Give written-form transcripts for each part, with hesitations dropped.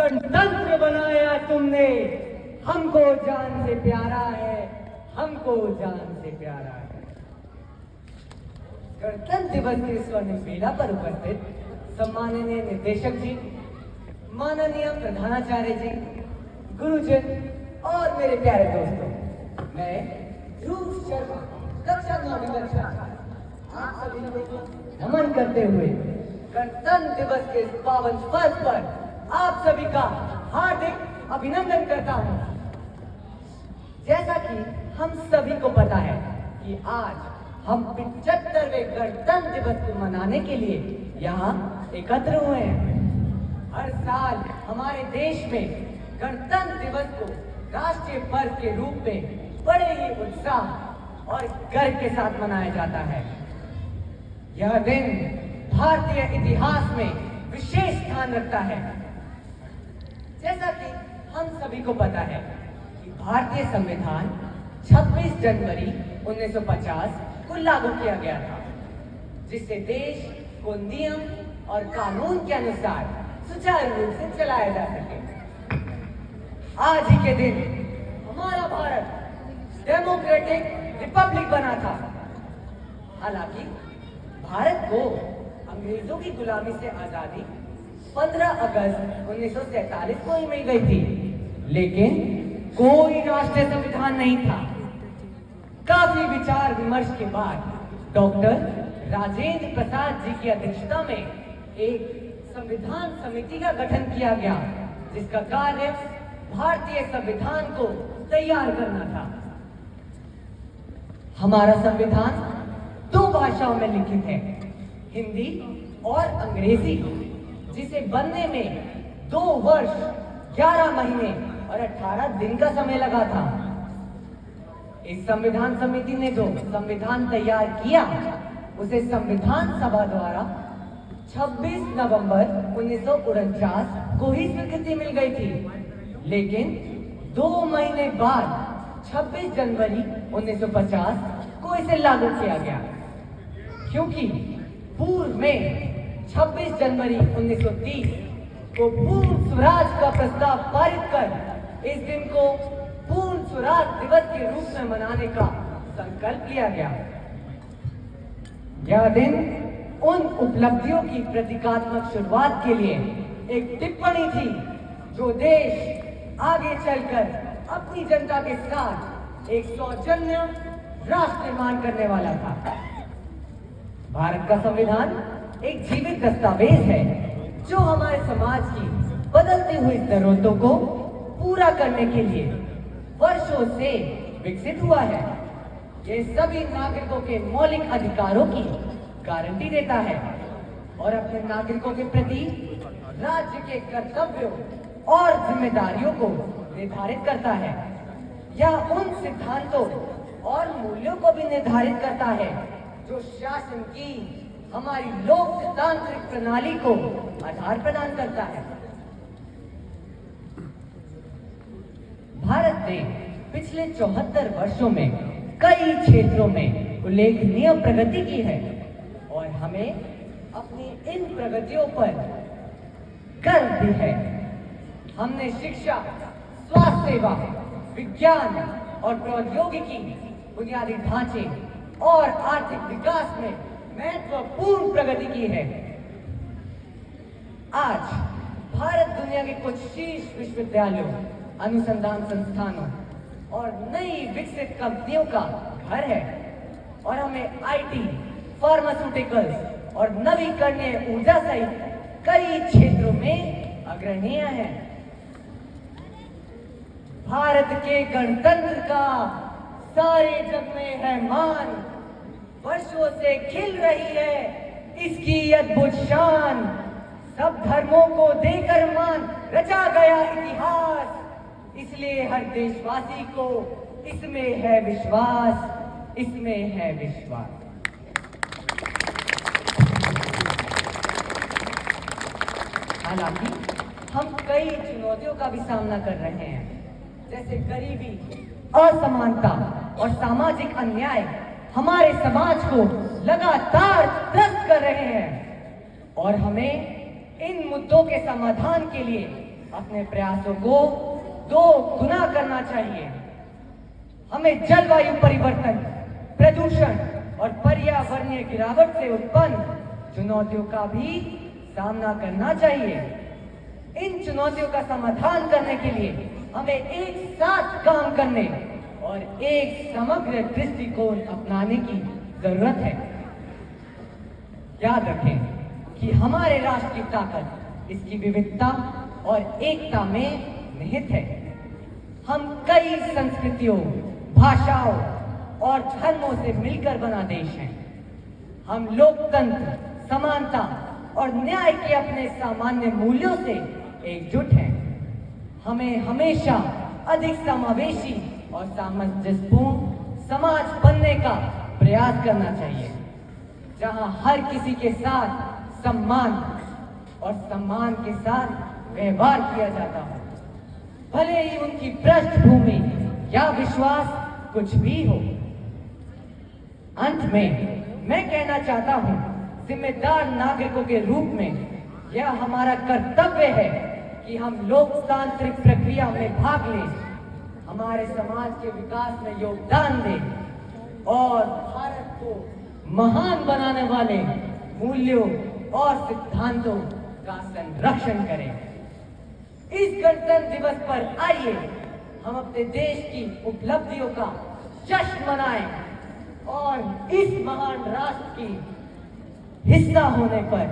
गणतंत्र बनाया तुमने, हमको जान से प्यारा है, हमको जान से प्यारा है। गणतंत्र दिवस के स्वर्णिम बेला पर उपस्थित सम्माननीय निदेशक जी, माननीय प्रधानाचार्य जी, गुरुजन और मेरे प्यारे दोस्तों, मैं ध्रुव शर्मा, कक्षा 9वीं कक्षा, आप सभी को नमन करते हुए गणतंत्र दिवस के इस पावन पर्व पर आप सभी का हार्दिक अभिनंदन करता हूं। जैसा कि हम सभी को पता है कि आज हम 75वें गणतंत्र दिवस को मनाने के लिए यहाँ एकत्र हुए हैं। हर साल हमारे देश में गणतंत्र दिवस को राष्ट्रीय पर्व के रूप में बड़े ही उत्साह और गर्व के साथ मनाया जाता है। यह दिन भारतीय इतिहास में विशेष स्थान रखता है। जैसा कि हम सभी को पता है कि भारतीय संविधान 26 जनवरी 1950 को लागू किया गया था, जिससे देश को नियम और कानून के अनुसार सुचारू रूप से चलाया जा सके। आज ही के दिन हमारा भारत डेमोक्रेटिक रिपब्लिक बना था। हालांकि भारत को अंग्रेजों की गुलामी से आजादी 15 अगस्त 1947 को ही मिल गई थी, लेकिन कोई राष्ट्रीय संविधान नहीं था। काफी विचार विमर्श के बाद डॉक्टर राजेंद्र प्रसाद जी की अध्यक्षता में एक संविधान समिति का गठन किया गया, जिसका कार्य भारतीय संविधान को तैयार करना था। हमारा संविधान 2 भाषाओं में लिखित है, हिंदी और अंग्रेजी, जिसे बनने में 2 वर्ष 11 महीने और 18 दिन का समय लगा था। इस संविधान समिति ने जो संविधान तैयार किया, उसे संविधान सभा द्वारा 26 नवंबर 1949 को ही स्वीकृति मिल गई थी, लेकिन 2 महीने बाद 26 जनवरी 1950 को इसे लागू किया गया, क्योंकि पूर्व में 26 जनवरी 1930 को पूर्ण स्वराज का प्रस्ताव पारित कर इस दिन को पूर्ण स्वराज दिवस के रूप में मनाने का संकल्प लिया गया। यह दिन उन उपलब्धियों की प्रतीकात्मक शुरुआत के लिए एक टिप्पणी थी, जो देश आगे चलकर अपनी जनता के साथ एक सौजन्य राष्ट्र निर्माण करने वाला था। भारत का संविधान एक जीवित दस्तावेज है, जो हमारे समाज की बदलती हुई जरूरतों को पूरा करने के लिए वर्षों से विकसित हुआ है। ये सभी नागरिकों के मौलिक अधिकारों की गारंटी देता है और अपने नागरिकों के प्रति राज्य के कर्तव्यों और जिम्मेदारियों को निर्धारित करता है। यह उन सिद्धांतों और मूल्यों को भी निर्धारित करता है जो शासन की हमारी लोकतांत्रिक प्रणाली को आधार प्रदान करता है। भारत ने पिछले 74 वर्षों में कई क्षेत्रों में उल्लेखनीय प्रगति की है और हमें अपनी इन प्रगतियों पर गर्व भी है। हमने शिक्षा, स्वास्थ्य सेवा, विज्ञान और प्रौद्योगिकी, बुनियादी ढांचे और आर्थिक विकास में महत्वपूर्ण प्रगति की है। आज भारत दुनिया के कुछ शीर्ष विश्वविद्यालयों, अनुसंधान संस्थानों और नई विकसित कंपनियों का घर है और हमें आईटी, फार्मास्यूटिकल्स और नवीकरणीय ऊर्जा सहित कई क्षेत्रों में अग्रणीय है। भारत के गणतंत्र का सारे जग में है मान, वर्षों से खिल रही है इसकी अद्भुत शान। सब धर्मों को देकर मान रचा गया इतिहास, इसलिए हर देशवासी को इसमें है विश्वास, इसमें है विश्वास। हालांकि हम कई चुनौतियों का भी सामना कर रहे हैं, जैसे गरीबी, असमानता और सामाजिक अन्याय हमारे समाज को लगातार त्रस्त कर रहे हैं और हमें इन मुद्दों के समाधान के लिए अपने प्रयासों को 2 गुना करना चाहिए। हमें जलवायु परिवर्तन, प्रदूषण और पर्यावरणीय गिरावट से उत्पन्न चुनौतियों का भी सामना करना चाहिए। इन चुनौतियों का समाधान करने के लिए हमें एक साथ काम करने और एक समग्र दृष्टिकोण अपनाने की जरूरत है। याद रखें कि हमारे राष्ट्र की ताकत इसकी विविधता और एकता में निहित है। हम कई संस्कृतियों, भाषाओं और धर्मों से मिलकर बना देश हैं। हम लोकतंत्र, समानता और न्याय के अपने सामान्य मूल्यों से एकजुट हैं। हमें हमेशा अधिक समावेशी और सामंजस्यपूर्ण समाज बनने का प्रयास करना चाहिए, जहां हर किसी के साथ सम्मान और सम्मान के साथ व्यवहार किया जाता हो, भले ही उनकी पृष्ठभूमि या विश्वास कुछ भी हो। अंत में मैं कहना चाहता हूं, जिम्मेदार नागरिकों के रूप में यह हमारा कर्तव्य है कि हम लोकतांत्रिक प्रक्रिया में भाग लें, हमारे समाज के विकास में योगदान दें और भारत को महान बनाने वाले मूल्यों और सिद्धांतों का संरक्षण करें। इस गणतंत्र दिवस पर आइए हम अपने देश की उपलब्धियों का जश्न मनाएं और इस महान राष्ट्र की हिस्सा होने पर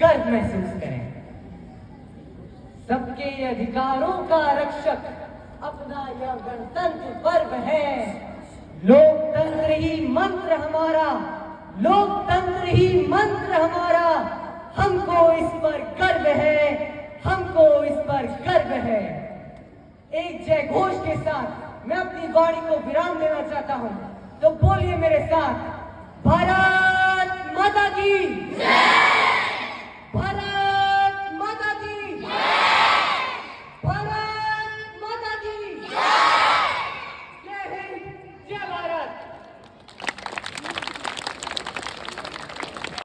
गर्व महसूस करें। सबके अधिकारों का रक्षक अपना यह गणतंत्र पर्व है। लोकतंत्र ही मंत्र हमारा, लोकतंत्र ही मंत्र हमारा। हमको इस पर गर्व है, हमको इस पर गर्व है। एक जय घोष के साथ मैं अपनी वाणी को विराम देना चाहता हूं, तो बोलिए मेरे साथ, भारत माता की जय। भारत